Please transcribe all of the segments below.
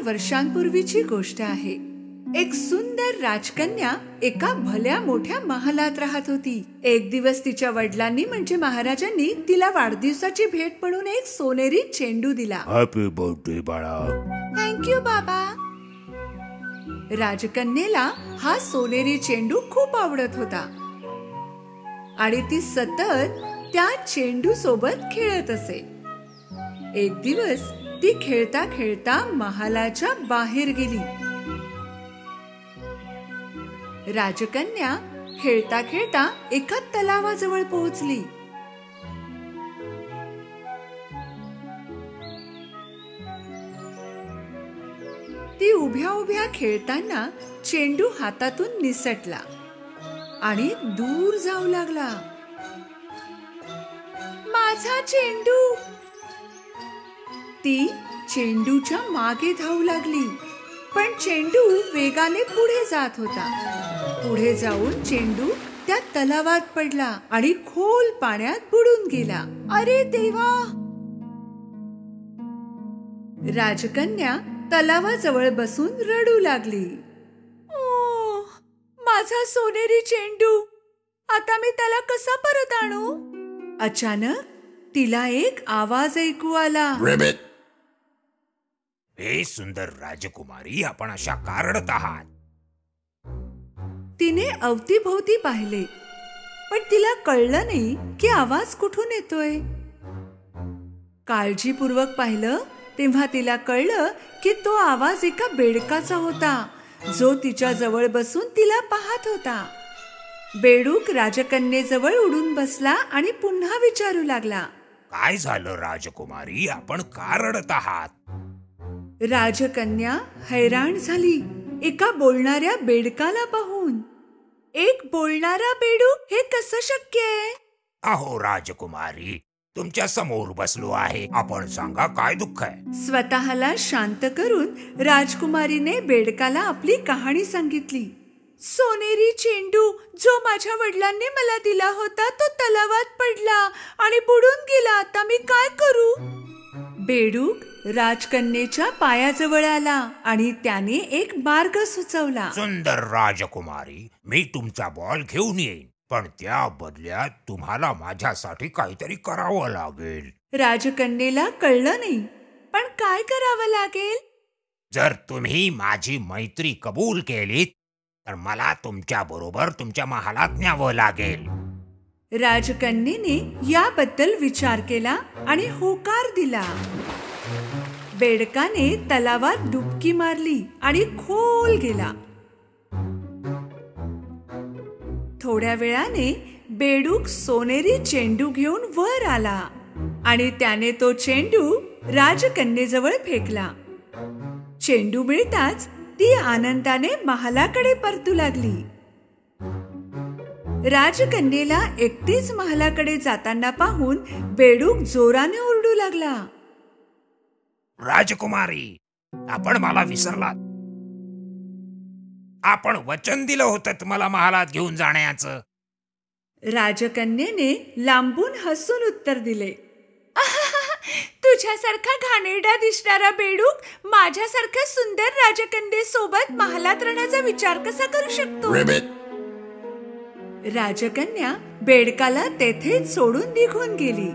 वर्षांपूर्वीची गोष्ट आहे. एक सुंदर राजकन्या एका भल्या मोठ्या महालात राहत होती. एक दिवस तिच्या वडिलांनी म्हणजे महाराजांनी तिला वाढदिवसाची भेट म्हणून एक सोनेरी चेंडू दिला. हॅपी बर्थडे बाळा. थँक्यू बाबा. राजकन्येला हा सोनेरी चेंडू खूप आवडत होता आणि ती सतत त्या चेंडू सोबत खेळत असे. एक दिवस ती खेळता खेळता महालाच्या बाहेर गेली. राजकन्या खेळता खेळता एका तलावाजवळ पोहोचली. ती उभ्या उभ्या खेळताना चेंडू हातातून निसटला आणि दूर जाऊ लागला. माझा चेंडू. ती चेंडूच्या मागे धावू लागली, पण चेंडू वेगाने पुढे जात होता. पुढे जाऊन चेंडू त्या तलावात पडला आणि खोल पाण्यात बुडून गेला. अरे देवा. राजकन्या तलावाजवळ बसून रडू लागली. ओ, माझा सोनेरी चेंडू. आता मी त्याला कसा परत आणू? अचानक तिला एक आवाज ऐकू आला. हे सुंदर राजकुमारी, आपण अशा का रडत आहात? तिने अवतीभोवती पाहिले, पण तिला कळलं नाही की आवाज कुठून येतोय. काळजीपूर्वक पाहिलं तेव्हा तिला कळलं की तो आवाज एका बेडकाचा होता, जो तिच्या जवळ बसून तिला पाहत होता. बेडूक राजकन्येजवळ उडून बसला आणि पुन्हा विचारू लागला. काय झालं राजकुमारी, आपण का रडत आहात? राजकन्या हैराण झाली एका बोलणाऱ्या बेडकाला पाहून. एक बोलणारा बेडूक, हे कसं शक्य आहे? अहो राजकुमारी, तुमच्या समोर बसलो आहे. आपण सांगा, काय दुःख आहे? स्वतःला शांत करून राजकुमारीने बेडकाला आपली कहाणी सांगितली. सोनेरी चेंडू जो माझ्या वडिलांनी मला दिला होता, तो तलावात पडला आणि बुडून गेला. आता मी काय करू? बेडूक राजकन्येच्या पायाजवळ आला आणि त्याने एक मार्ग सुचवला. सुंदर राजकुमारी, मी तुमचा बॉल घेऊन येईन, पण त्या बदल्यात तुम्हाला माझ्यासाठी काहीतरी करावं लागेल. राजकन्येला कळलं नाही, पण काय करावं लागेल? जर तुम्ही माझी मैत्री कबूल केलीत तर मला तुमच्या बरोबर तुमच्या महालात न्यावं लागेल. राजकन्येने याबद्दल विचार केला आणि होकार दिला. बेडकाने तलावात डुबकी मारली आणि खोल गेला. थोड्या वेळाने बेडूक सोनेरी चेंडू घेऊन वर आला आणि त्याने तो चेंडू राजकन्येजवळ फेकला. चेंडू मिळताच ती आनंदाने महालाकडे परतू लागली. राजकन्येला एकटीच महालाकडे जाताना पाहून बेडूक जोराने ओरडू लागला. राजकुमारी, आपण मला विसरलात. आपण वचन दिलं होतं मला महालात घेऊन जाण्याचं. राजकन्येने लांबून हसून उत्तर दिले. तुझ्यासारखा घाणेरडा दिसणारा बेडूक माझ्यासारख्या सुंदर राजकन्येसोबत महालात राहण्याचा विचार कसा करू शकतो? राजकन्या बेडकाला तेथेच सोडून निघून गेली.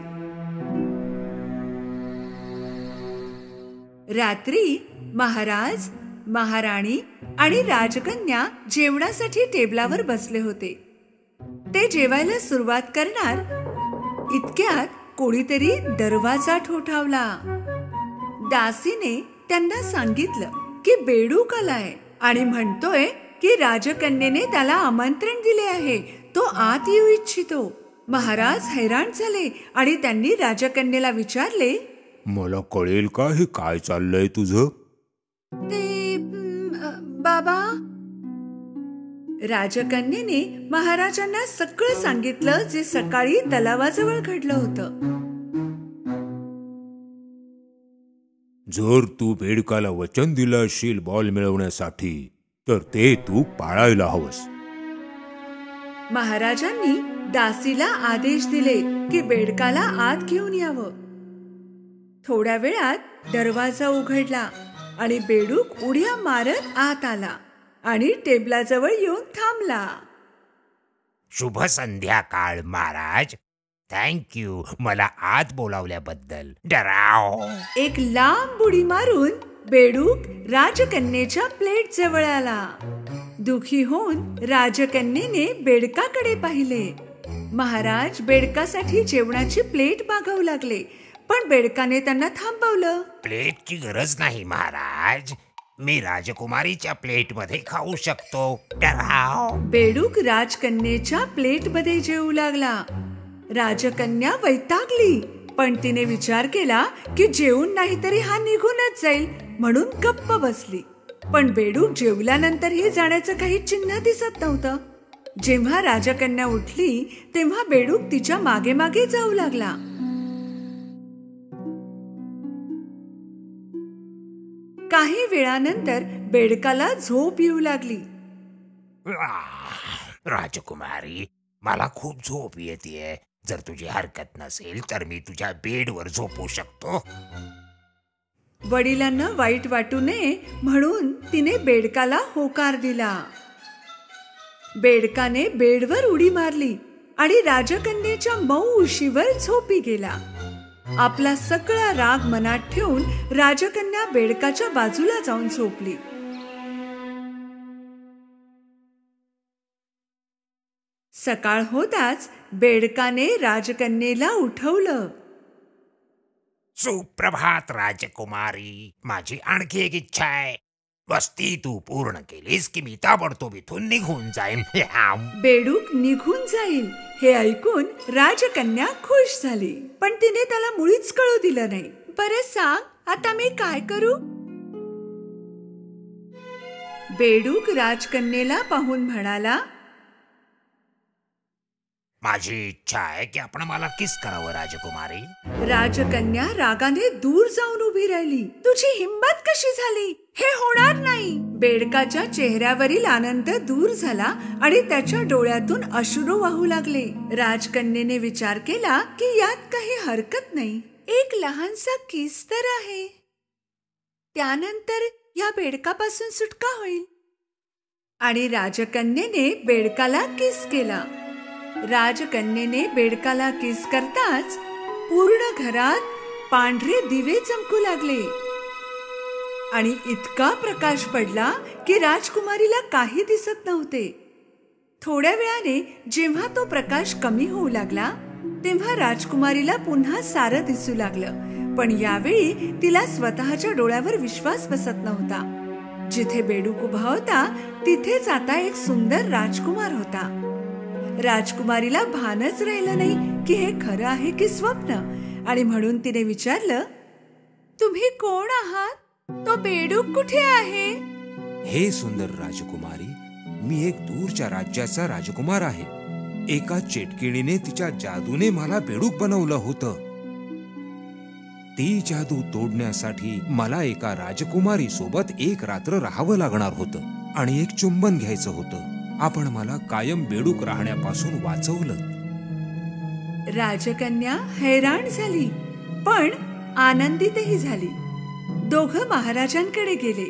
रात्री महाराज, महाराणी आणि राजकन्या जेवणासाठी टेबलावर बसले होते. ते जेवायला सुरुवात करणार इतक्यात कोणीतरी दरवाजा ठोठावला. दासीने त्यांना सांगितलं की बेडूक आलाय आणि म्हणतोय की राजकन्येने त्याला आमंत्रण दिले आहे, तो आत येऊ इच्छितो. महाराज हैराण झाले आणि त्यांनी राजकन्येला विचारले, मला कळेल का हे काय चाललंय तुझं? ते बाबा. राजकन्येने महाराजांना सगळं सांगितलं जे सकाळी तलावाजवळ घडलं होतं. जर तू बेडकाला वचन दिलं असशील बॉल मिळवण्यासाठी, तर ते तू पाळायला हवंस. महाराजांनी दासीला आदेश दिले की बेडकाला आत घेऊन यावं. थोड्या वेळात दरवाजा उघडला आणि बेडूक उड्या मारत आत आला आणि टेबलाजवळ येऊन थांबला. शुभ संध्याकाळ महाराज. थँक्यू मला आत बोलावल्याबद्दल. डराव. एक लांब उडी मारून बेडूक राजकन्येच्या प्लेट जवळ आला. दुखी होऊन राजकन्येने बेडकाकडे पाहिले. महाराज बेडकासाठी जेवणाची प्लेट मागवू लागले, पण बेडकाने त्यांना थांबवलं. प्लेटची गरज नाही महाराज, मी राजकुमारीच्या प्लेट मध्ये खाऊ शकतो. डराव. बेडूक राजकन्येच्या प्लेट मध्ये जेवू लागला. राजकन्या वैतागली, पण तिने विचार केला की जेवून नाहीतरी हा निघूनच जाईल, म्हणून गप्प बसली. पण बेडूक जेवल्यानंतरही जाण्याचं काही चिन्ह दिसत नव्हतं. जेव्हा राजकन्या उठली तेव्हा बेडूक तिच्या मागे मागे जाऊ लागला. काही वेळानंतर बेडकाला झोप येऊ लागली. राजकुमारी, मला खूप झोप येतेय. जर तुझी हरकत नसेल तर मी तुझ्या बेडवर झोपू शकतो. वडिलांना वाईट वाटू नये म्हणून तिने बेडकाला होकार दिला. बेडकाने बेडवर उडी मारली आणि राजकन्येच्या मऊ उशीवर झोपी गेला. आपला सगळा राग मनात ठेवून राजकन्या बेडकाच्या बाजूला जाऊन झोपली. सकाळ होताच बेडकाने राजकन्येला उठवलं. सुप्रभात राजकुमारी. माझी आणखी एक इच्छा आहे. वस्ती तू पूर्ण केलीस की मी ताबडतोब इथून निघून जाईन. बेडूक निघून जाईल हे ऐकून राजकन्या खुश झाली, पण तिने त्याला मुळीच कळू दिलं नाही. बरं सांग, आता मी काय करू? बेडूक राजकन्येला पाहून म्हणाला, माझी इच्छा आहे की आपण मला किस करावं राजकुमारी. राजकन्या रागाने दूर जाऊन उभी राहिली. तुझी हिंमत कशी झाली? हे होणार नाही. बेडकाच्या चेहऱ्यावरील आनंद दूर झाला आणि त्याच्या डोळ्यातून अश्रू वाहू लागले. राजकन्येने विचार केला की यात काही हरकत नाही. एक लहानसा किस तर आहे, त्यानंतर या बेडकापासून सुटका होईल. आणि राजकन्येने बेडकाला किस केला. राजकन्येने बेडकाला किस करताच पूर्ण घरात पांढरे दिवे चमकू लागले आणि इतका प्रकाश पडला की राजकुमारीला काही दिसत नव्हते. थोड्या वेळाने जेव्हा तो प्रकाश कमी होऊ लागला तेव्हा राजकुमारीला पुन्हा सारं दिसू लागलं, पण यावेळी तिला स्वतःच्या डोळ्यावर विश्वास बसत नव्हता. जिथे बेडूक उभा होता तिथेच आता एक सुंदर राजकुमार होता. राजकुमारीला भानच राहिलं नाही की हे खरं आहे की स्वप्न, आणि म्हणून तिने विचारलं, तुम्ही कोण आहात? तो बेडूक कुठे आहे? हे सुंदर राजकुमारी, मी एक दूरच्या राज्याचा राजकुमार आहे. एका चेटकिणीने तिच्या जादूने मला बेडूक बनवलं होतं. ती जादू तोडण्यासाठी मला एका राजकुमारी सोबत एक रात्र राहावं लागणार होतं आणि एक चुंबन घ्यायचं होतं. आपण मला कायम बेडूक राहण्यापासून वाचवलं. राजकन्या हैराण झाली, पण आनंदितही झाली. दोघं महाराजांकडे गेले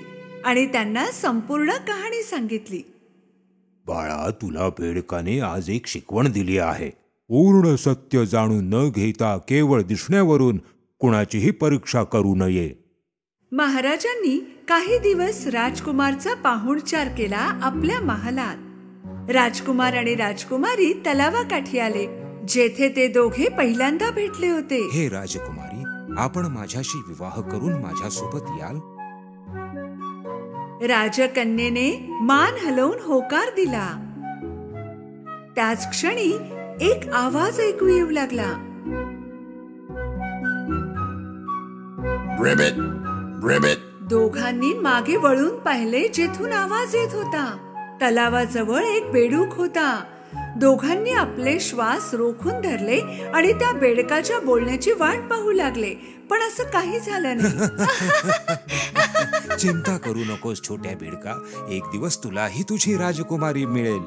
आणि त्यांना संपूर्ण कहाणी सांगितली. बाळा, तुला बेडकाने आज एक शिकवण दिली आहे. पूर्ण सत्य जाणून न घेता केवळ दिसण्यावरून कुणाचीही परीक्षा करू नये. महाराजांनी काही दिवस राजकुमारचा पाहुणचार केला आपल्या महालात. राजकुमार आणि राजकुमारी तलावाकाठी आले, जेथे ते दोघे पहिल्यांदा भेटले होते. हे राजकुमारी, आपण माझ्याशी विवाह करून माझ्यासोबत याल? राजकन्येने मान हलवून होकार दिला. त्याच क्षणी एक आवाज ऐकू येऊ लागला. रिबिट, रिबिट. दोघांनी मागे वळून पाहिले जेथून आवाज येत होता. तलावाजवळ एक बेडूक होता. दोघांनी आपले श्वास रोखून धरले आणि त्या बेडकाच्या बोलण्याची वाट पाहू लागले, पण असं काही झालं नाही. चिंता करू नकोस छोट्या बेडका, एक दिवस तुलाही तुझी राजकुमारी मिळेल.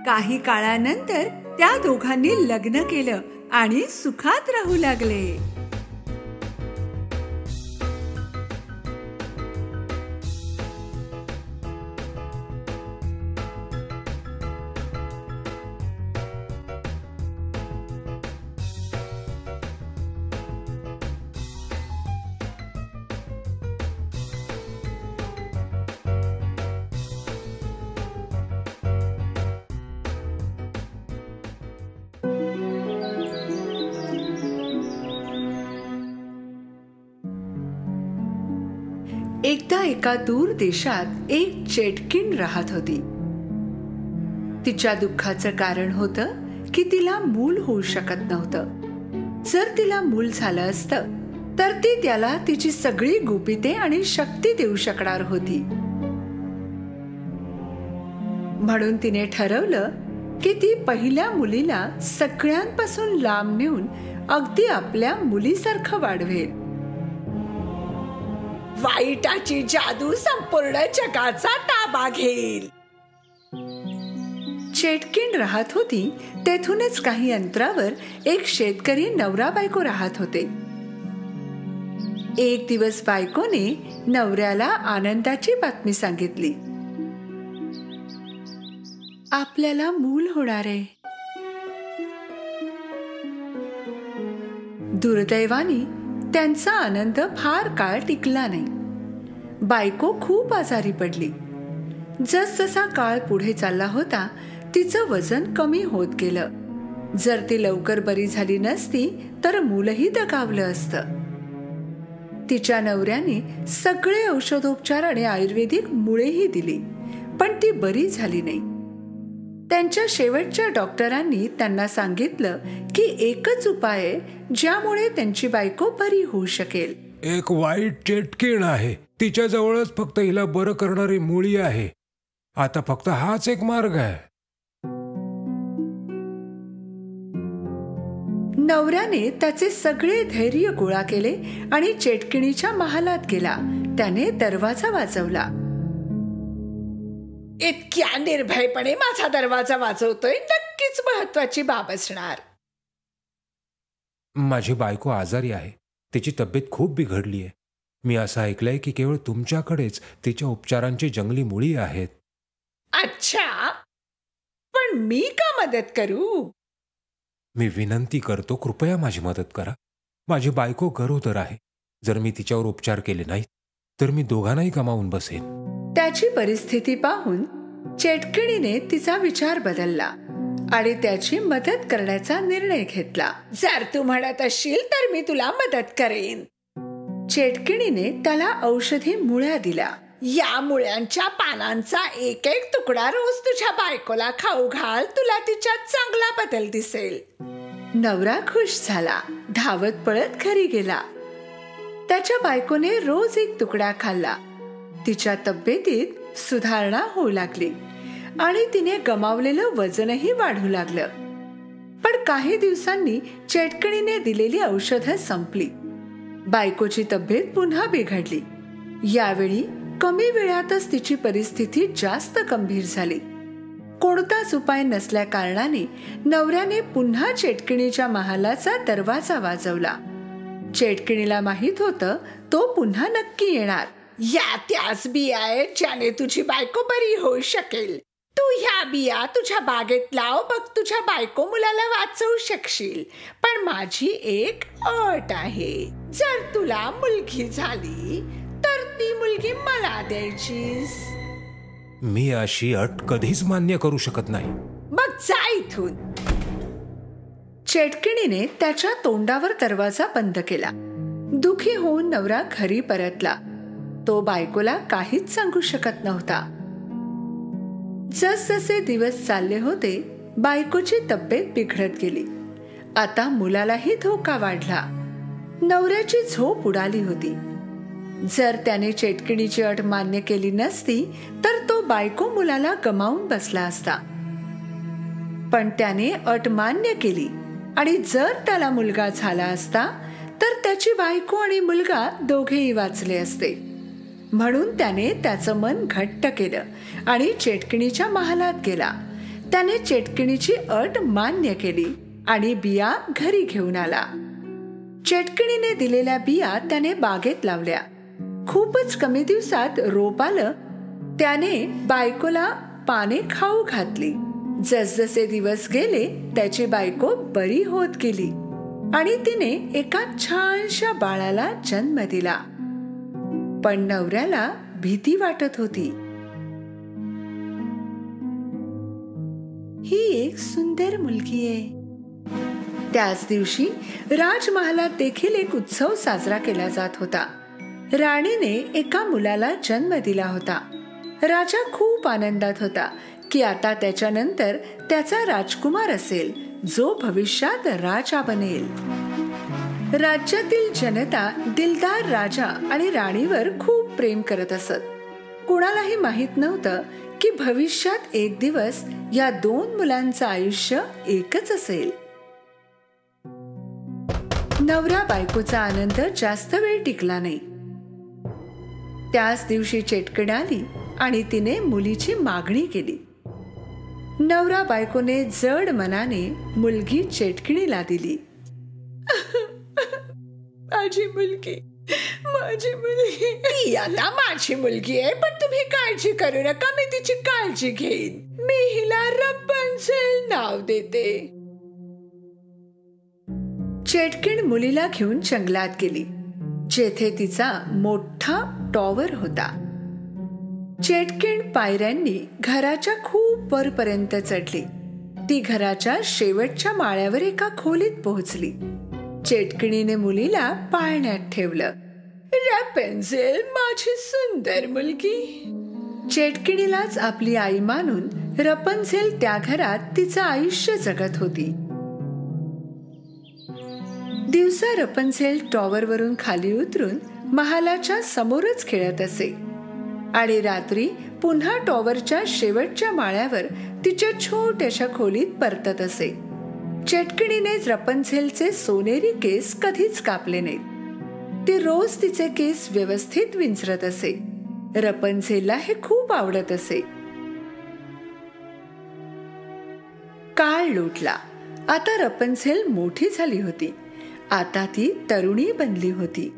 काही काळानंतर त्या दोघांनी लग्न केलं आणि सुखात राहू लागले. एकदा एका दूर देशात एक चेटकीण राहत होती. तिच्या दुःखाचं कारण होतं की तिला मूल होऊ शकत नव्हतं. जर तिला मूल झालं असतं तर ती त्याला तिची सगळी गुपिते आणि शक्ती देऊ शकणार होती. म्हणून तिने ठरवलं की ती पहिल्या मुलीला सगळ्यांपासून लांब नेऊन अगदी आपल्या मुलीसारखं वाढवेल. वाईटाची जादू संपूर्ण जगाचा ताबा घेईल. चेटकीण राहत होती तेथूनच काही अंतरावर एक शेतकरी नवरा बायको राहत होते. एक दिवस बायकोने नवऱ्याला आनंदाची बातमी सांगितली. आपल्याला मूल होणार आहे. दुर्दैवाने त्यांचा आनंद फार काळ टिकला नाही. बायको खूप आजारी पडली. जसजसा काळ पुढे चालला होता तिचं वजन कमी होत गेलं. जर ती लवकर बरी झाली नसती तर मूलही दगावलं असतं. तिच्या नवऱ्याने सगळे औषधोपचार आणि आयुर्वेदिक मुळेही दिली पण ती बरी झाली नाही. त्यांच्या शेवटच्या डॉक्टरांनी त्यांना सांगितलं की एकच उपाय आहे ज्यामुळे त्यांची बायको बरी होऊ शकेल. एक वाईट चेटकीण आहे. तिच्या जवळच फक्त हिला बरं करणारी मुळी आहे. आता फक्त हाच एक मार्ग आहे. नवऱ्याने त्याचे सगळे धैर्य गोळा केले आणि चेटकिणीच्या महालात गेला. त्याने दरवाजा वाजवला. इतक्या निर्भयपणे माझा दरवाजा वाजवतोय, नक्कीच महत्वाची बाब असणार. माझी बायको आजारी आहे. तिची तब्येत खूप बिघडली आहे. मी असं ऐकलंय की केवळ तुमच्याकडेच तिच्या उपचारांची जंगली मुळी आहेत. अच्छा, पण मी का मदत करू? मी विनंती करतो, कृपया माझी मदत करा. माझी बायको गरोदर आहे. जर मी तिच्यावर उपचार केले नाहीत तर मी दोघांनाही गमावून बसेन. त्याची परिस्थिती पाहून चेटकिणीने तिचा विचार बदलला आणि त्याची मदत करण्याचा निर्णय घेतला. जर तू म्हणत असशील तर मी तुला मदत करेन. चेटकिणीने त्याला औषधी मुळ्या दिल्या. या मुळ्यांच्या पानांचा एक एक तुकडा रोज तुझ्या बायकोला खाऊ घाल, तुला तिच्यात चांगला बदल दिसेल. नवरा खुश झाला. धावत पळत घरी गेला. त्याच्या बायकोने रोज एक तुकडा खाल्ला. तिच्या तब्येतीत सुधारणा होऊ लागली आणि तिने गमावलेलं वजनही वाढू लागलं. पण काही दिवसांनी चेटकिणीने दिलेली औषधं संपली. बायकोची तब्येत पुन्हा बिघडली. यावेळी कमी वेळातच तिची परिस्थिती जास्त गंभीर झाली. कोणताच उपाय नसल्या कारणाने नवऱ्याने पुन्हा चेटकिणीच्या महालाचा दरवाजा वाजवला. चेटकिणीला माहित होतं तो पुन्हा नक्की येणार. या त्याच बिया आहेत ज्याने तुझी बायको बरी होऊ शकेल. तू ह्या बिया तुझ्या बागेत लाव, बघ तुझ्या बायको मुलाला वाचवू शकशील. पण माझी एक अट आहे. जर तुला मुलगी झाली तर ती मुलगी मला द्यायचीस. मी अशी अट कधीच मान्य करू शकत नाही. मग जा इथून. चेटकिणीने त्याच्या तोंडावर दरवाजा बंद केला. दुखी होऊन नवरा घरी परतला. तो बायकोला काहीच सांगू शकत नव्हता. जसजसे दिवस चालले होते बायकोची तब्येत बिघडत गेली. आता मुलालाही धोका वाढला. नवऱ्याची झोप उडाली होती. जर त्याने चेटकिणीची अट मान्य केली नसती तर तो बायको मुलाला गमावून बसला असता. पण त्याने अट मान्य केली आणि जर त्याला मुलगा झाला असता तर त्याची बायको आणि मुलगा दोघेही वाचले असते. म्हणून त्याने त्याचं मन घट्ट केलं आणि चेटकिणीच्या महालात गेला. त्याने चेटकिणीची अट मान्य केली आणि बिया घरी घेऊन आला. चेटकिणीने दिलेल्या बिया त्याने बागेत लावल्या. खूपच कमी दिवसात रोप आलं. त्याने बायकोला पाने खाऊ घातली. जसजसे दिवस गेले त्याची बायको बरी होत गेली आणि तिने एका छानशा बाळाला जन्म दिला. पण नवऱ्याला भीती वाटत होती. ही एक सुंदर मुलगी आहे. त्याच दिवशी राजमहालात देखील एक उत्सव साजरा केला जात होता. राणीने एका मुलाला जन्म दिला होता. राजा खूप आनंदात होता की आता त्याच्यानंतर त्याचा राजकुमार असेल जो भविष्यात राजा बनेल. राज्यातील जनता दिलदार राजा आणि राणीवर खूप प्रेम करत असत. कोणालाही माहित नव्हतं की भविष्यात एक दिवस या दोन मुलांचं आयुष्य एकच असेल. नवरा बायकोचा आनंद जास्त वेळ टिकला नाही. त्याच दिवशी चेटकिण आली आणि तिने मुलीची मागणी केली. नवरा बायकोने जड मनाने मुलगी चेटकिणीला दिली. माझी मुलगी ती आता माझी मुलगी आहे, पण तुम्ही काळजी करू नका, मी तिची काळजी घेईन. मी हिला रपन्झेल नाव देते. चेटकिण मुलीला घेऊन जंगलात गेली, जेथे तिचा मोठा टॉवर होता. चेटकिण पायऱ्यांनी घराच्या खूप वरपर्यंत चढली. ती घराच्या शेवटच्या माळ्यावर एका खोलीत पोहोचली. चेटकिणीने मुलीला पाळण्यात ठेवलं. रॅपेन्झेल, माझी सुंदर मुलगी. चेटकिणीलाच आपली आई मानून रपन्झेल त्या घरात तिचं आयुष्य जगत होती. दिवसा रपन्झेल टॉवरवरून खाली उतरून महालाच्या समोरच खेळत असे आणि रात्री पुन्हा टॉवरच्या शेवटच्या माळ्यावर तिच्या छोट्याशा खोलीत परतत असे. चेटकिणीने रपन्झेलचे सोनेरी केस कधीच कापले नाहीत. ती रोज तिचे केस व्यवस्थित विंचरत असे. रपन्झेलला हे खूप आवडत असे. काळ लोटला. आता रपन्झेल मोठी झाली होती. आता ती तरुणी बनली होती.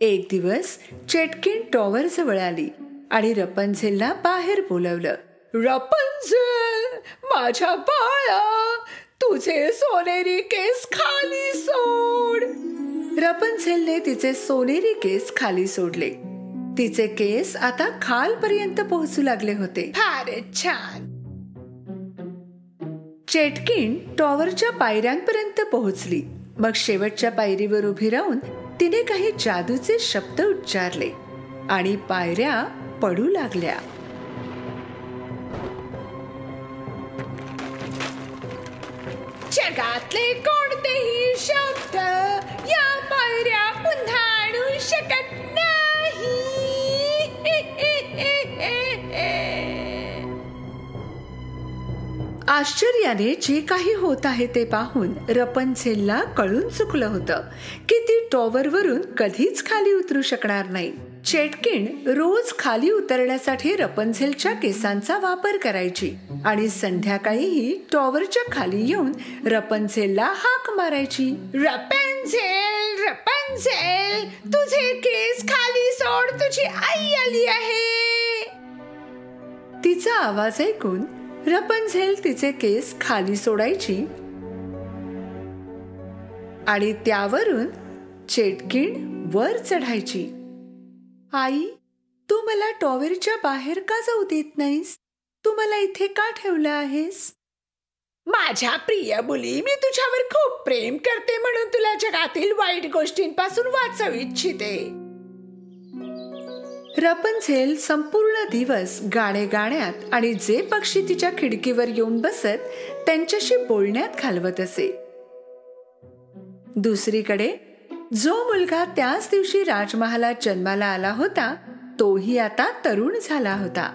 एक दिवस चेटकिण टॉवर जवळ आली आणि रपन्झेलला बाहेर बोलवलं. रपन्झेल, माझ्या बाळा, तुझे सोनेरी केस खाली सोड. रपन्झेलने तिचे सोनेरी केस खाली सोडले. तिचे केस आता खालपर्यंत पोहोचू लागले होते. फारच छान. चेटकिण टॉवरच्या पायऱ्यांपर्यंत पोहोचली. मग शेवटच्या पायरीवर उभी राहून तिने काही जादूचे शब्द उच्चारले आणि पायऱ्या पडू लागल्या. जगातले कोणतेही शब्द या पायऱ्या पुन्हा आणू शकत नाही. आश्चर्याने जे काही होत आहे ते पाहून रपन्झेलला कळून चुकलं होतं की ती टॉवरवरून कधीच खाली उतरू शकणार नाही. चेटकिण रोज खाली उतरण्यासाठी रपन्झेलच्या केसांचा वापर करायची आणि संध्याकाळीही टॉवरच्या खाली येऊन रपन्झेलला हाक मारायची. रपन्झेल, रपन्झेल, तुझे केस खाली सोड, तुझी आई आली आहे. तिचा आवाज ऐकून रपन्झेल तिचे केस खाली सोडायची आणि त्यावरून चेटकिण वर चढायची. आई, तू मला टॉवरच्या बाहेर का जाऊ देत नाहीस? तू मला इथे का ठेवलं आहेस? माझ्या प्रिय मुली, मी तुझ्यावर खूप प्रेम करते म्हणून तुला जगातील वाईट गोष्टींपासून वाचवू इच्छिते. रपन्झेल संपूर्ण दिवस गाणे गाण्यात आणि जे पक्षी तिच्या खिडकीवर येऊन बसत त्यांच्याशी बोलण्यात घालवत असे. दुसरीकडे जो मुलगा त्याच दिवशी राजमहालात जन्माला आला होता तोही आता तरुण झाला होता.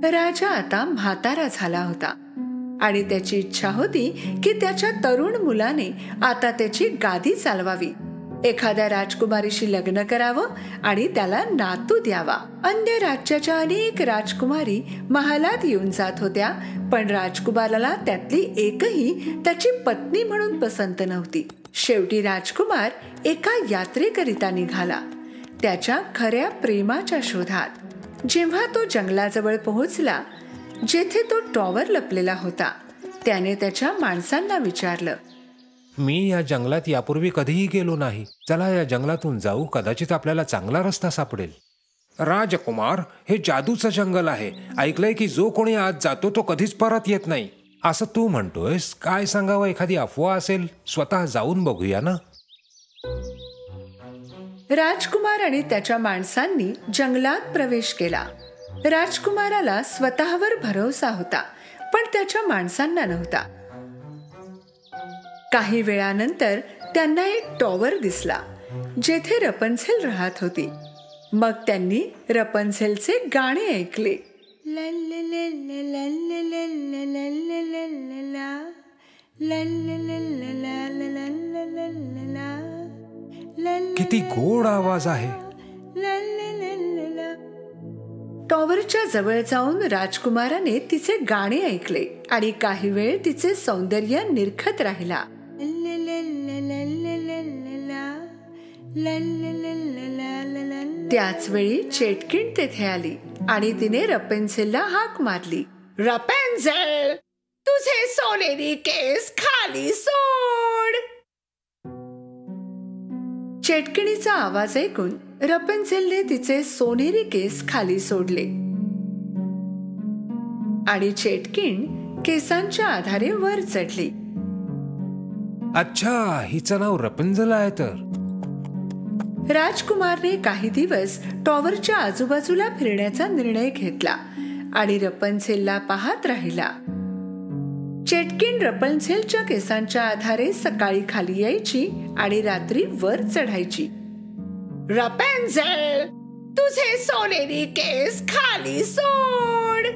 राजा आता म्हातारा झाला होता आणि त्याची इच्छा होती की त्याच्या तरुण मुलाने आता त्याची गादी चालवावी. एखाद्या राजकुमारीशी लग्न करावं आणि त्याला नातू द्यावा. अन्य राज्याच्या अनेक राजकुमारी महालात येऊन जात होत्या, पण राजकुमाराला त्यातली एकही त्याची पत्नी म्हणून पसंत नव्हती. शेवटी राजकुमार एका यात्रेकरिता निघाला, त्याच्या खऱ्या प्रेमाच्या शोधात. जेव्हा तो जंगलाजवळ पोहोचला जेथे तो टॉवर लपलेला होता, त्याने त्याच्या माणसांना विचारलं, मी या जंगलात यापूर्वी कधीही गेलो नाही. चला या जंगलातून जाऊ, कदाचित आपल्याला चांगला रस्ता सापडेल. राजकुमार, हे जादूचं जंगल आहे. ऐकलंय की जो कोणी आत जातो तो कधीच परत येत नाही. असं तू म्हणतोयस? काय सांगावं, एखादी अफवा असेल. स्वतः जाऊन बघूया ना. राजकुमार आणि त्याच्या माणसांनी जंगलात प्रवेश केला. राजकुमाराला स्वतःवर भरोसा होता, पण त्याच्या माणसांना नव्हता. काही वेळानंतर त्यांना एक टॉवर दिसला जेथे रपन्झेल राहत होती. मग त्यांनी रपन्झेलचे गाणे ऐकले. किती गोड आवाज आहे. टॉवरच्या जवळ जाऊन राजकुमाराने तिचे गाणे ऐकले आणि काही वेळ तिचे सौंदर्य निरखत राहिला. त्याच वेळी चेटकिन तेथे आली आणि तिने रपेन्झेलला हाक मारली. रपेन्झेल, तुझे सोनेरी केस खाली सोड. चेटकिणीचा आवाज ऐकून रपेन्झेलने तिचे सोनेरी केस खाली सोडले आणि चेटकिन केसांच्या आधारे वर चढली. अच्छा, हिचं नाव रपेन्झेल आहे तर. राजकुमारने काही दिवस टॉवरच्या आजूबाजूला फिरण्याचा निर्णय घेतला आणि रपेन्झेलला पाहत राहिला. चेटकिन रपेन्झेलच्या केसांच्या आधारे सकाळी खाली यायची आणि रात्री वर चढायची. रपेन्झेल, तुझे सोनेरी केस खाली सोड.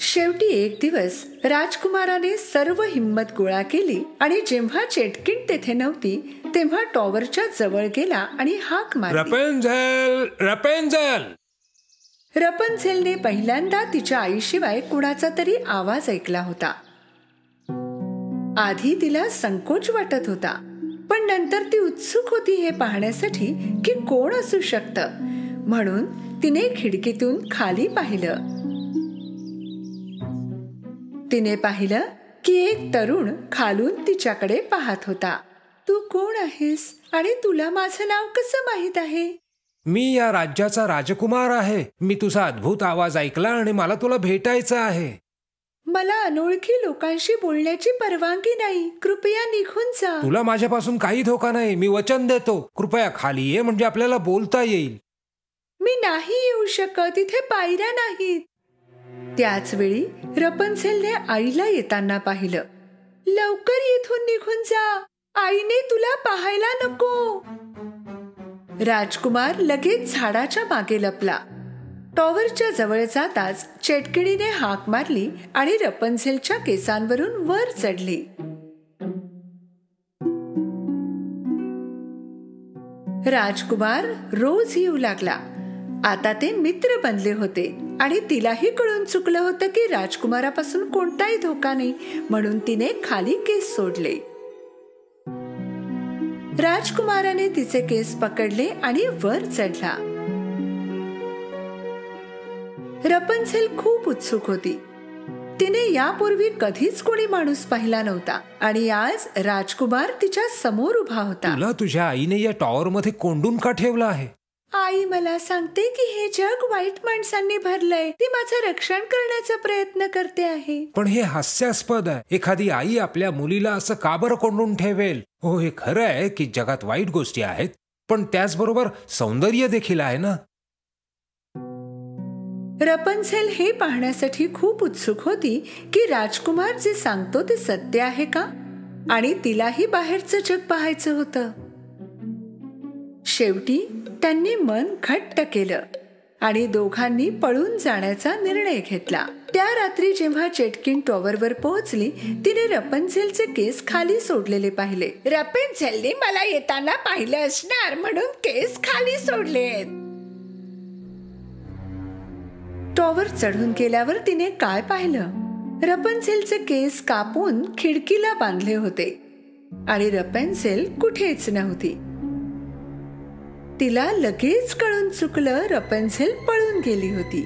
शेवटी एक दिवस राजकुमाराने सर्व हिम्मत गोळा केली आणि जेव्हा चेटकिन तेथे नव्हती तेव्हा टॉवरच्या जवळ गेला आणि हाक मारली. रपेन्झेल, रपेन्झेल. रपेन्झेलने पहिल्यांदा तिच्या आईशिवाय कुणाचा तरी आवाज ऐकला होता. आधी तिला संकोच वाटत होता, पण नंतर ती उत्सुक होती हे पाहण्यासाठी की कोण असू शकतं. म्हणून तिने खिडकीतून खाली पाहिलं. तिने पाहिलं की एक तरुण खालून तिच्याकडे पाहत होता. तू कोण आहेस आणि तुला माझं नाव कसं माहित आहे? मी या राज्याचा राजकुमार आहे. मी तुझा अद्भुत आवाज ऐकला आणि मला तुला भेटायचं आहे. मला अनोळखी लोकांशी बोलण्याची परवानगी नाही. कृपया निघून जा. तुला माझ्यापासून काही धोका नाही, मी वचन देतो. कृपया खाली ये, म्हणजे आपल्याला बोलता येईल. मी नाही येऊ शकत, इथे पायऱ्या नाहीत. त्याच वेळी रपेन्झेलने आईला येताना पाहिलं. लवकर येथून निघून जा, आईने तुला पाहायला नको. राजकुमार लगेच झाडाच्या मागे लपला. टॉवरच्या जवळ जाताच चेटकिणीने हाक मारली आणि रपेन्झेलच्या केसांवरून वर चढली. राजकुमार रोज येऊ लागला. आता ते मित्र बनले होते आणि तिलाही कळून चुकलं होतं की राजकुमारापासून कोणताही धोका नाही, म्हणून तिने खाली केस सोडले. राजकुमाराने तिचे केस पकडले आणि वर चढला. रपेन्झेल खूप उत्सुक होती. तिने यापूर्वी कधीच कोणी माणूस पाहिला नव्हता आणि आज राजकुमार तिच्या समोर उभा होता. तुला तुझ्या आईने या टॉवर मध्ये कोंडून का ठेवलं आहे? आई मला सांगते की हे जग वाईट माणसांनी भरलंय. ती माझं रक्षण करण्याचा प्रयत्न करते आहे. पण हे हास्यास्पद आहे. एखादी आई आपल्या मुलीला असं का बरं कोंडून ठेवेल? हो, हे खरं आहे की जगात वाईट गोष्टी आहेत, पण त्याचबरोबर सौंदर्य देखील आहे ना. रपेन्झेल हे पाहण्यासाठी खूप उत्सुक होती की राजकुमार जे सांगतो ते सत्य आहे का, आणि तिलाही बाहेरचं जग पाहायचं होतं. शेवटी त्यांनी मन घट्ट केलं आणि दोघांनी पळून जाण्याचा निर्णय घेतला. त्या रात्री जेव्हा चेटकिन टॉवरवर पोहोचली, तिने रपन्झेलचे केस खाली सोडलेले पाहिले. रपन्झेलने मला येताना पाहिलं असणार म्हणून केस खाली सोडलेत. टॉवर चढून गेल्यावर तिने काय पाहिलं? रपन्झेलचे केस कापून खिडकीला बांधले होते आणि रपन्झेल कुठेच नव्हती. तिला लगेच कळून चुकलं, रपन्झेल पळून गेली होती.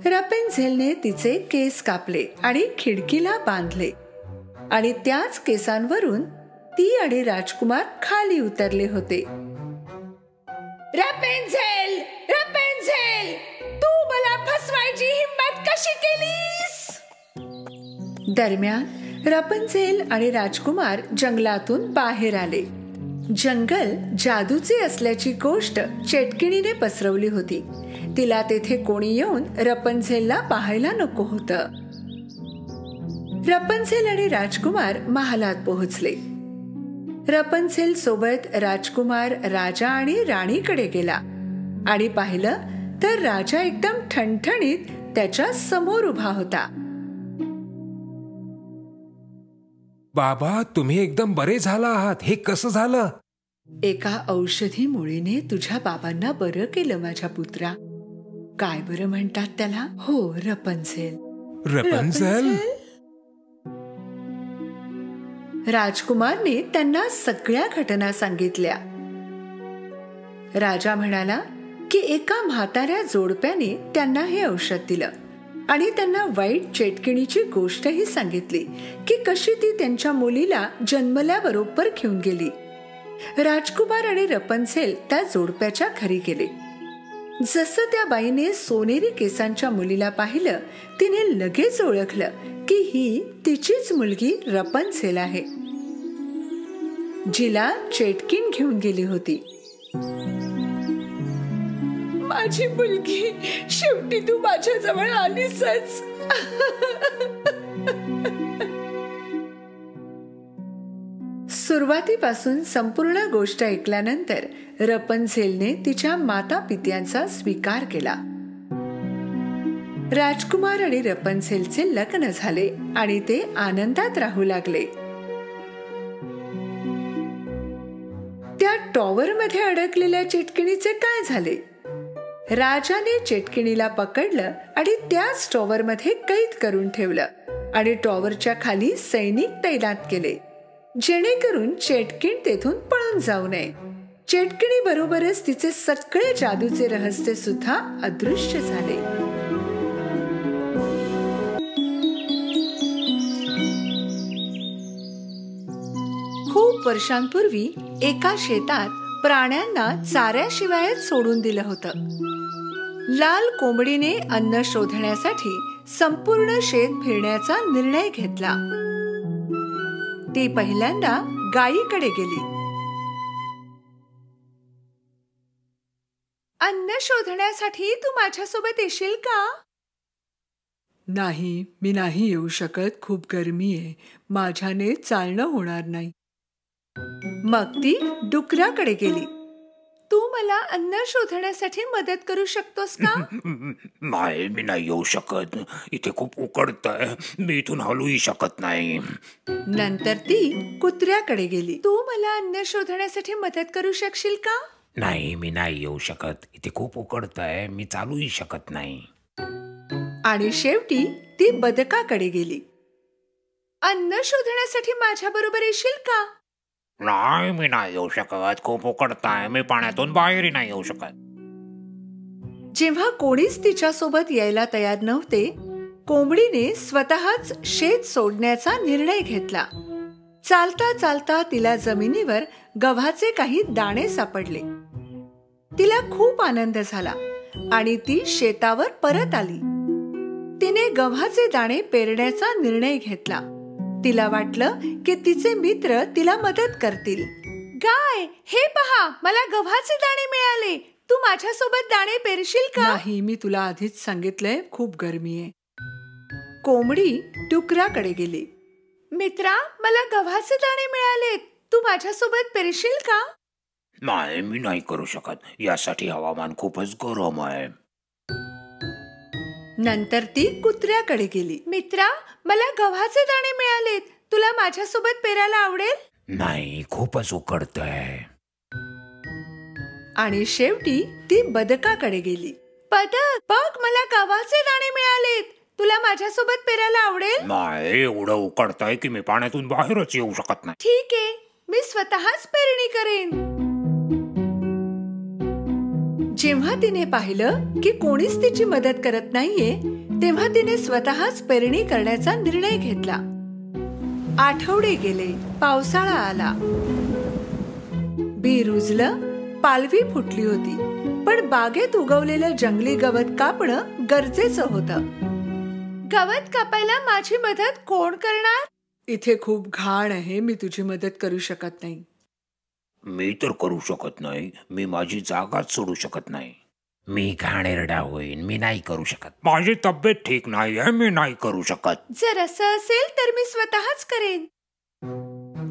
रपन्झेलने तिचे केस कापले आणि खिडकीला बांधले आणि त्याच केसांवरून ती आणि राजकुमार खाली उतरले होते. रपन्झेल, रपन्झेल, तू मला फसवायची हिम्मत कशी केलीस? दरम्यान रपन्झेल आणि राजकुमार जंगलातून बाहेर आले. जंगल जादूचे असल्याची गोष्ट चेटकिणीने पसरवली होती. तिला तेथे कोणी येऊन रपन्झेलला पाहायला नको होतं. रपन्झेल आणि राजकुमार महालात पोहोचले. रपन्झेल सोबत राजकुमार राजा आणि राणीकडे गेला आणि पाहिलं तर राजा एकदम ठणठणीत त्याच्या समोर उभा होता. बाबा, तुम्ही एकदम बरे झाला आहात. हे कसं झालं? एका औषधी मुळीने तुझ्या बाबांना बरं केलं माझ्या पुत्रा. काय बरं म्हणतात त्याला? हो, रपन्झेल. रपन्झेल? राजकुमारने त्यांना सगळ्या घटना सांगितल्या. राजा म्हणाला की एका म्हाताऱ्या जोडप्याने त्यांना हे औषध दिलं आणि त्यांना वाईट चेटकिणीची गोष्टही सांगितली की कशी ती त्यांच्या मुलीला जन्मल्याबरोबर घेऊन गेली. राजकुमार आणि रपन्झेल त्या जोडप्याच्या घरी गेले. जसं त्या बाईने सोनेरी केसांच्या मुलीला पाहिलं, तिने लगेच ओळखलं की ही तिचीच मुलगी रपन्झेल आहे, जिला चेटकिन घेऊन गेली होती. माझी मुलगी, शेवटी तू माझ्या जवळ आलीसच. सुरुवातीपासून संपूर्ण गोष्ट ऐकल्यानंतर रपन्झेलने तिच्या माता पित्यांचा स्वीकार केला. राजकुमार आणि रपन्झेलचे लग्न झाले आणि ते आनंदात राहू लागले. त्या टॉवर मध्ये अडकलेल्या चेटकिणीचे काय झाले? राजाने चेटकिणीला पकडलं आणि त्याच टॉवर मध्ये कैद करून ठेवलं आणि टॉवरच्या खाली सैनिक तैनात केले, जेणेकरून चेटकिण तेथून पळून जाऊ नये. चेटकिणी बरोबरच तिचे सगळे जादूचे रहस्य सुद्धा अदृश्य झाले. खूप वर्षांपूर्वी एका शेतात प्राण्यांना चाऱ्याशिवाय सोडून दिलं होतं. लाल कोंबडीने अन्न शोधण्यासाठी संपूर्ण शेत फिरण्याचा निर्णय घेतला. ती पहिल्यांदा गायीकडे गेली. अन्न शोधण्यासाठी तू माझ्यासोबत येशील का? नाही, मी नाही येऊ शकत. खूप गरमी आहे. माझ्याने चालणं होणार नाही. मग ती डुकराकडे गेली. तू मला अन्न शोधण्यासाठी मदत करू शकतोस का? नाही, मी नाही येऊ शकत. इथे खूप उकडतंय. मी इथून हलूही शकत नाही. नंतर ती कुत्र्याकडे गेली. तू मला अन्न शोधण्यासाठी मदत करू शकशील का? नाही, मी नाही येऊ शकत. इथे खूप उकडतंय. मी चालूही शकत नाही. आणि शेवटी ती बदकाकडे गेली. अन्न शोधण्यासाठी माझ्या बरोबर येशील का? नाही, मी नाही येऊ शकत. खूप उकडतंय. मी पाण्यातून बाहेरही नाही येऊ शकत. जेव्हा कोणीच तिच्या सोबत यायला तयार नव्हते, कोंबडीने स्वतःच शेत सोडण्याचा निर्णय घेतला. चालता चालता तिला जमिनीवर गव्हाचे काही दाणे सापडले. तिला खूप आनंद झाला आणि ती शेतावर परत आली. तिने गव्हाचे दाणे पेरण्याचा निर्णय घेतला. तिला वाटलं की तिचे मित्र तिला मदत करतील. गाय, हे पहा, मला गव्हाचे दाणे मिळाले. तू माझ्यासोबत दाणे पेरशील का? नाही, मी तुला आधीच सांगितलंय, खूप गरमी आहे. कोंबडी डुकराकडे गेली. मित्रा, मला गव्हाचे दाणे मिळालेत. तू माझ्यासोबत पेरशील का? नाही, मी नाही करू शकत. यासाठी हवामान खूपच गरम आहे. नंतर ती कुत्र्याकडे गेली. मित्रा, मला गव्हाचे दाणे मिळालेत. तुला माझ्यासोबत पेरायला आवडेल? नाही, खूपच उकडतंय. आणि शेवटी ती बदकाकडे गेली. बदक, बघ, मला गव्हाचे दाणे मिळालेत. तुला माझ्यासोबत पेरायला आवडेल? नाही, एवढं उकडतंय की मी पाण्यातून बाहेरच येऊ शकत नाही. ठीक आहे, मी स्वतःच पेरणी करेन. जेव्हा तिने पाहिलं की कोणीच तिची मदत करत नाहीये, तेव्हा तिने स्वतःच पेरणी करण्याचा निर्णय घेतला. आठवडे गेले, पावसाळा आला. बी रुजलं, पालवी फुटली होती, पण बागेत उगवलेलं जंगली गवत कापणं गरजेचं होतं. गवत कापायला माझी मदत कोण करणार? इथे खूप घाण आहे, मी तुझी मदत करू शकत नाही. मी तर करू शकत नाही. मी माझी जागाच सोडू शकत नाही. मी घाणेरडा होईन. मी नाही करू शकत. माझी तब्येत ठीक नाही आहे. मी नाही करू शकत. जर असं असेल तर मी स्वतःच करेन.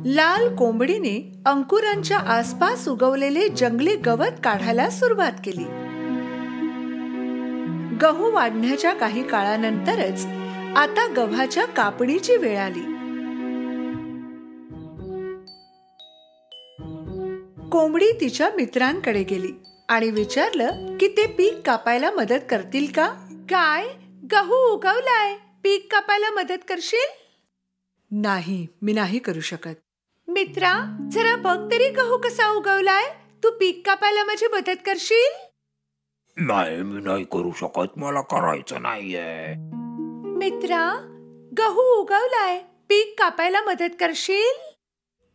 लाल कोंबडीने अंकुरांच्या आसपास उगवलेले जंगली गवत काढायला सुरुवात केली. गहू वाढण्याच्या काही काळानंतरच आता गव्हाच्या कापणीची वेळ आली. कोंबडी तिच्या मित्रांकडे गेली आणि विचारलं की ते पीक कापायला मदत करतील का? काय, गहू उगवलाय, पीक कापायला मदत करशील? नाही, मी नाही करू शकत. मित्रा, जरा बघ तरी गहू कसा उगवलाय. तू पीक कापायला माझी मदत करशील? नाही, मी नाही करू शकत. मला करायचं नाहीये. मित्रा, गहू उगवलाय, पीक कापायला मदत करशील?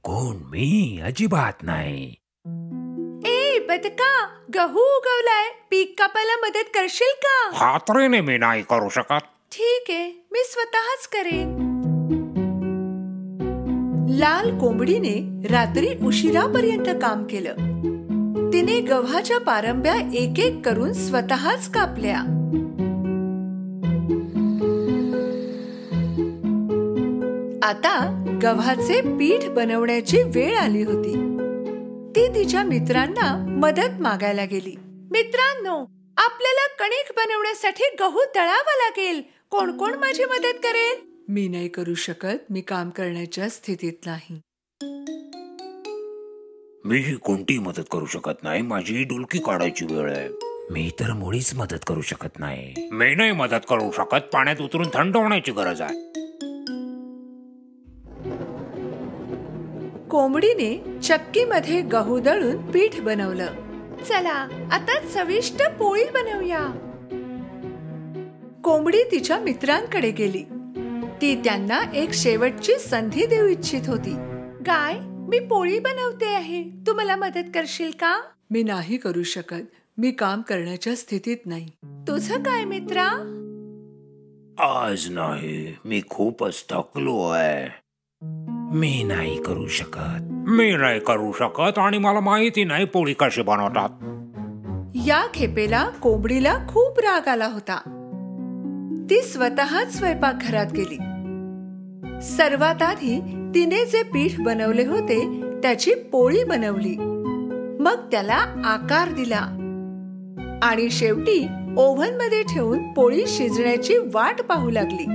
कोण? मी अजिबात नाही. ए बदका, गहू उगवलाय, पीक कापायला मदत करशील का? खात्रीने मी नाही करू शकत. ठीक आहे, मी स्वतःच करेन. लाल कोंबडीने रात्री उशिरापर्यंत काम केलं. तिने गव्हाच्या पारंब्या एक एक करून स्वतःच कापल्या. आता गव्हाचे पीठ बनवण्याची वेळ आली होती. ती तिच्या मित्रांना मदत मागायला गेली. मित्रांनो, आपल्याला कणिक बनवण्यासाठी गहू दळावा लागेल. कोण कोण माझी मदत करेल? मी नाही करू शकत. मी काम करण्याच्या स्थितीत नाही. मी कोणती मदत करू शकत नाही. माझी डुलकी काढायची वेळ आहे. मी तर मुळीच मदत करू शकत नाही. मी नाही मदत करू शकत. पाण्यात उतरून थंड होण्याची गरज आहे. कोंबडीने चक्कीमध्ये गहू दळून पीठ बनवलं. चला, आता चविष्ट पोळी बनवूया. कोंबडी तिच्या मित्रांकडे गेली. ती त्यांना एक शेवटची संधी देऊ इच्छित होती. गाय, मी पोळी बनवते आहे. तू मला मदत करशील का? मी नाही करू शकत. मी काम करण्याच्या स्थितीत नाही. तुझं काय मित्रा? आज नाही. मी खूपच थकलो आहे. मी नाही करू शकत. मी नाही करू शकत आणि मला माहिती नाही पोळी कशी बनवतात. या खेपेला कोंबडीला खूप राग आला होता. ती स्वतःच स्वयंपाकघरात गेली. सर्वात आधी तिने जे पीठ बनवले होते त्याची पोळी बनवली. मग त्याला आकार दिला आणि शेवटी ओव्हन मध्ये ठेवून पोळी शिजण्याची वाट पाहू लागली.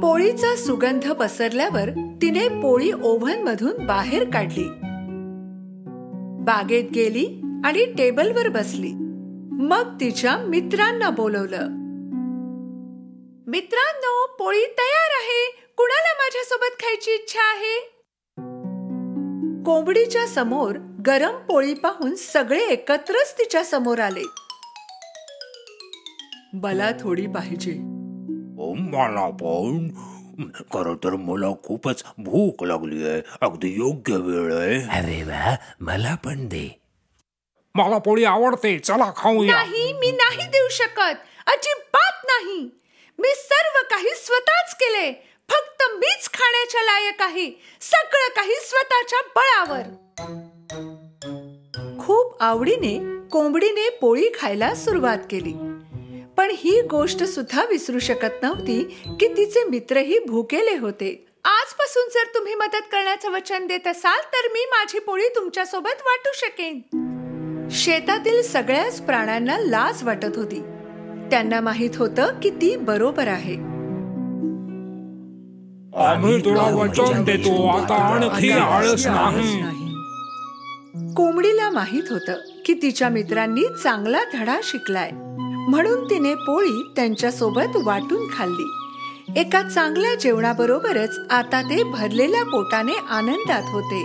पोळीचा सुगंध पसरल्यावर तिने पोळी ओव्हन मधून बाहेर काढली. बागेत गेली आणि टेबलवर बसली. मग तिच्या मित्रांना बोलवलं. मित्रांनो, पोळी तयार आहे. कुणाला माझ्यासोबत खायची इच्छा आहे? कोंबडीच्या समोर गरम पोळी पाहून सगळे एकत्रच तिच्या समोर आले. मला थोडी पाहिजे. मला पण. खरं तर मला खूपच भूक लागली आहे. अगदी योग्य वेळ आहे. अरे वा, मला पण दे. मला पोळी आवडते. चला खाऊया. नाही, मी नाही देऊ शकत. अजिबात नाही. मी सर्व काही स्वतःच केले. फक्त मीच खाण्याच्या लायक आहे. सगळं काही स्वतःच्या बळावर. खूप आवडीने कोंबडीने पोळी खायला सुरुवात केली. पण ही गोष्ट सुद्धा विसरू शकत नव्हती की तिचे मित्रही भुकेले होते. आजपासून जर तुम्ही मदत करण्याचं वचन देत असाल तर मी माझी पोळी तुमच्यासोबत वाटू शकेन. शेतातील सगळ्याच प्राण्यांना लाज वाटत होती. त्यांना माहित होतं की ती बरोबर आहे. आम्ही तुला वचन देतो, आता आणखी आळस नाही. कोंबडीला माहित होतं की तिच्या मित्रांनी चांगला धडा शिकलाय, म्हणून तिने पोळी त्यांच्यासोबत वाटून खाल्ली. एका चांगल्या जेवणाबरोबरच आता ते भरलेल्या पोटाने आनंदात होते.